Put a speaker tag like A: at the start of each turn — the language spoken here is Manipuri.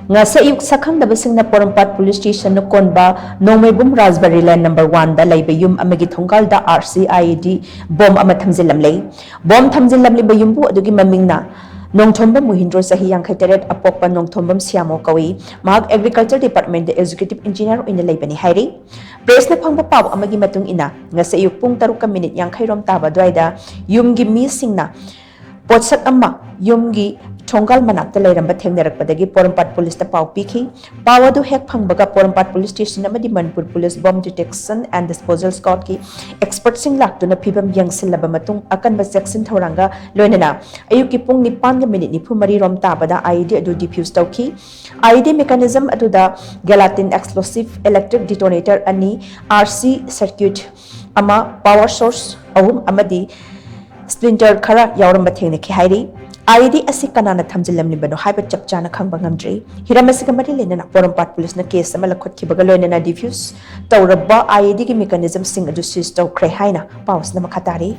A: Ngasa AYUK SHAKHANGDABA singna POROMPAT police station no KONBA Nongmeibung Rajbari line number 1 da Leiba Amagi Thongal Da Rc-Ied bom ama Thamjillamle bom Thamjillamle bayumbu adugi mamingna Nongtombam Muhindro sahi yang teret apokpa Nongtombam siamo kawi mahag agriculture department the executive engineer in the Leiba ni hairi press na phangba paw amagi matung ina ngasa AYUK pung 3 minute yang khairom taba dwaida yumgi mi singna potsak amma yumgi Thongal manakta lairamba thengnarakpadagi POROMPAT police ta pau pikhi pawadu hek phangbaga POROMPAT police station amadi Manipur police bomb detection and disposal squad ki expert sing laktuna phibam yangsilaba matung akanba section thoranga loinana ayuki pung 9:9 rom tabada IED adu defuse tawki IED mechanism aduda gelatin explosive electric detonator ani RC circuit ama power source ahum amadi splinter khara yauramba thengna hairi IED asi kanana Thamjillamle bano haiba chapchana khangba ngamdri hiramasiga mari lenana POROMPAT police na case ama lakhot khibaga loinana diffuse tawraba IED ki mechanism sing adu seize tawkhre haina paus na makhatari